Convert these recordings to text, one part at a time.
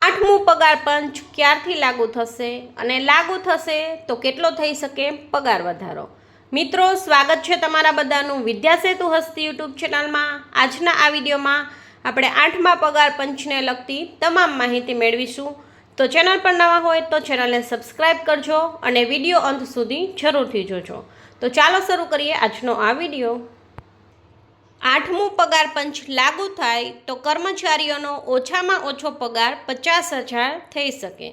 આઠમું પગાર પંચ ક્યારથી લાગુ થશે અને લાગુ થશે તો કેટલો થઈ શકે પગાર વધારો? મિત્રો, સ્વાગત છે તમારા બધાનું વિદ્યાસેતુ હસ્તી યુટ્યુબ ચેનલમાં. આજના આ વિડીયોમાં આપણે આઠમા પગાર પંચને લગતી તમામ માહિતી મેળવીશું. તો ચેનલ પર નવા હોય તો ચેનલને સબસ્ક્રાઈબ કરજો અને વિડીયો અંત સુધી જરૂરથી જોજો. તો ચાલો શરૂ કરીએ આજનો આ વિડીયો. આઠમું પગાર પંચ લાગુ થાય તો કર્મચારીઓનો ઓછામાં ઓછો પગાર 50,000 થઈ શકે.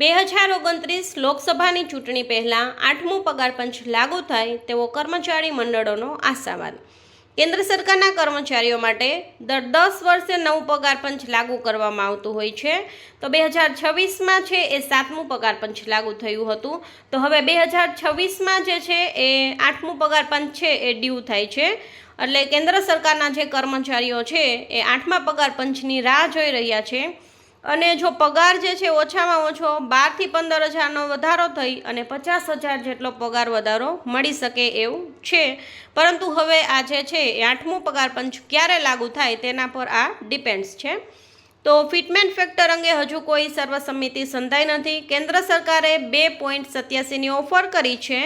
2029 લોકસભાની ચૂંટણી પહેલાં આઠમું પગાર પંચ લાગુ થાય તેવો કર્મચારી મંડળોનો આશાવાદ. કેન્દ્ર સરકારના કર્મચારીઓ માટે દર 10 વર્ષે નવું પગાર પંચ લાગુ કરવામાં આવતું હોય છે. તો 2026માં છે એ 7મું પગાર પંચ લાગુ થયું હતું. તો હવે 2026માં જે છે એ 8મું પગાર પંચ છે એ ડ્યુ થાય છે. એટલે કેન્દ્ર સરકારના જે કર્મચારીઓ છે એ 8મા પગાર પંચની રાહ જોઈ રહ્યા છે. અને જો પગાર જે છે ઓછામાં ઓછો 12,000 થી 15,000નો વધારો થઈ અને 50,000 જેટલો પગાર વધારો મળી શકે એવું છે. પરંતુ હવે આ જે છે એ 8મું પગાર પંચ ક્યારે લાગુ થાય તેના પર આ ડિપેન્ડ્સ છે. તો ફિટમેન્ટ ફેક્ટર અંગે હજુ કોઈ સર્વસંમતિ સંધાઈ નથી. કેન્દ્ર સરકારે 2.87ની ઓફર કરી છે,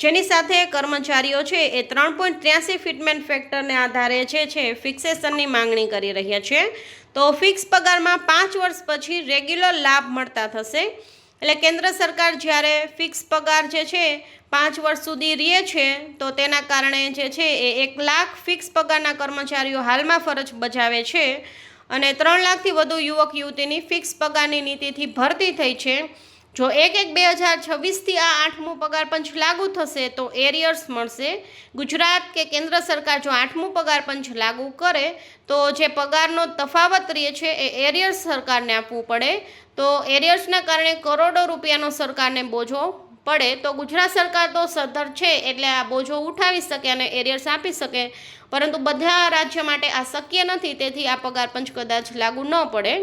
જેની સાથે કર્મચારીઓ છે એ 3.83 ફિટમેન્ટ ફેક્ટરને આધારે છે ફિક્સેશનની માંગણી કરી રહ્યા છે. તો ફિક્સ પગારમાં 5 વર્ષ પછી રેગ્યુલર લાભ મળતા થશે. એટલે કેન્દ્ર સરકાર જ્યારે ફિક્સ પગાર જે છે 5 વર્ષ સુધી રહે છે, તો તેના કારણે જે છે એ 1 લાખ ફિક્સ પગારના કર્મચારીઓ હાલમાં ફરજ બજાવે છે અને 3 લાખથી વધુ યુવક યુવતીની ફિક્સ પગારની નીતિથી ભરતી થઈ છે. જો 1/1/2026થી આ 8મું પગાર પંચ લાગુ થશે તો એરિયર્સ મળશે. ગુજરાત કે કેન્દ્ર સરકાર જો 8મું પગાર પંચ લાગુ કરે તો જે પગારનો તફાવત રહે છે એ એરિયર્સ સરકારને આપવું પડે. તો એરિયર્સના કારણે કરોડો રૂપિયાનો સરકારને બોજો પડે. તો ગુજરાત સરકાર તો સદ્ધર છે એટલે આ બોજો ઉઠાવી શકે અને એરિયર્સ આપી શકે, પરંતુ બધા રાજ્ય માટે આ શક્ય નથી. તેથી આ પગાર પંચ કદાચ લાગુ ન પડે.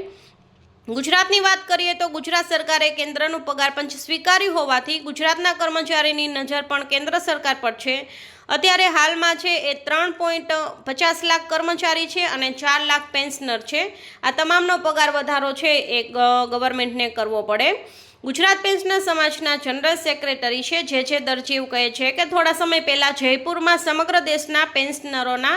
ગુજરાતની વાત કરીએ તો ગુજરાત સરકારે કેન્દ્રનું પગાર પંચ સ્વીકાર્યું હોવાથી ગુજરાતના કર્મચારીની નજર પણ કેન્દ્ર સરકાર પર છે. અત્યારે હાલમાં છે એ 3.50 લાખ કર્મચારી છે અને 4 લાખ પેન્શનર છે. આ તમામનો પગાર વધારો છે એ ગવર્મેન્ટને કરવો પડે. ગુજરાત પેન્શનર સમાજના જનરલ સેક્રેટરી છે જે દરજી કહે છે કે થોડા સમય પહેલાં જયપુરમાં સમગ્ર દેશના પેન્શનરોના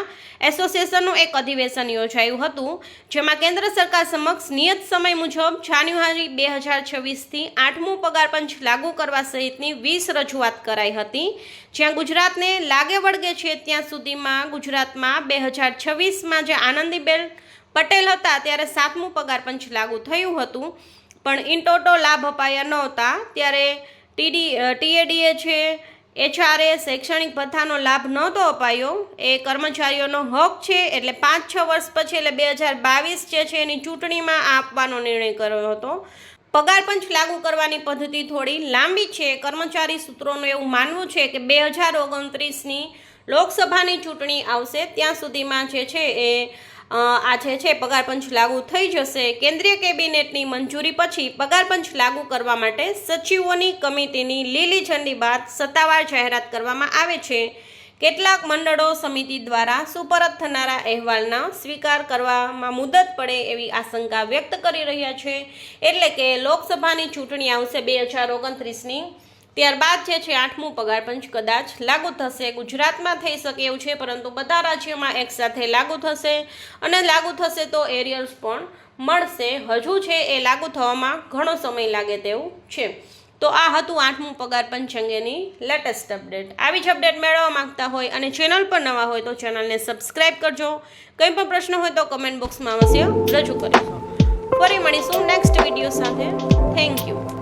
એસોસિએશનનું એક અધિવેશન યોજાયું હતું, જેમાં કેન્દ્ર સરકાર સમક્ષ નિયત સમય મુજબ જાન્યુઆરી 2026થી 8મું પગાર પંચ લાગુ કરવા સહિતની 20 રજૂઆત કરાઈ હતી. જ્યાં ગુજરાતને લાગે વળગે છે ત્યાં સુધીમાં ગુજરાતમાં 2026માં જે આનંદીબેન પટેલ હતા ત્યારે 7મું પગાર પંચ લાગુ થયું હતું, પણ ઇન ટોટો લાભ અપાયા નહોતા. ત્યારે ટીએડીએ છે, એચઆરએ, શૈક્ષણિક ભથ્થાનો લાભ નહોતો અપાયો. એ કર્મચારીઓનો હક છે. એટલે 5-6 વર્ષ પછી એટલે 2022 જે છે એની ચૂંટણીમાં આપવાનો નિર્ણય કર્યો હતો. પગાર પંચ લાગુ કરવાની પદ્ધતિ થોડી લાંબી છે. કર્મચારી સૂત્રોનું એવું માનવું છે કે 2029ની લોકસભાની ચૂંટણી આવશે ત્યાં સુધીમાં જે છે એ આ જે છે પગાર પંચ લાગુ થઈ જશે. કેન્દ્રીય કેબિનેટની મંજૂરી પછી પગાર પંચ લાગુ કરવા માટે સચિવોની કમિટીની લીલી ઝંડી બાદ સત્તાવાર જાહેરાત કરવામાં આવે છે. કેટલાક મંડળો સમિતિ દ્વારા સુપરત થનારા અહેવાલના સ્વીકાર કરવામાં મુદત પડે એવી આશંકા વ્યક્ત કરી રહ્યા છે. એટલે કે લોકસભાની ચૂંટણી આવશે 2029ની, ત્યારબાદ જે છે 8મું પગાર પંચ કદાચ લાગુ થશે. ગુજરાતમાં થઈ શકે એવું છે, પરંતુ બધા રાજ્યોમાં એકસાથે લાગુ થશે અને લાગુ થશે તો એરિયર્સ પણ મળશે. હજુ છે એ લાગુ થવામાં ઘણો સમય લાગે તેવું છે. તો આ હતું 8મું પગાર પંચ અંગેની લેટેસ્ટ અપડેટ. આવી જ અપડેટ મેળવવા માંગતા હોય અને ચેનલ પર નવા હોય તો ચેનલને સબસ્ક્રાઈબ કરજો. કંઈ પણ પ્રશ્ન હોય તો કમેન્ટ બોક્સમાં અવશ્ય રજૂ કરજો. ફરી મળીશું નેક્સ્ટ વિડીયો સાથે. Thank you.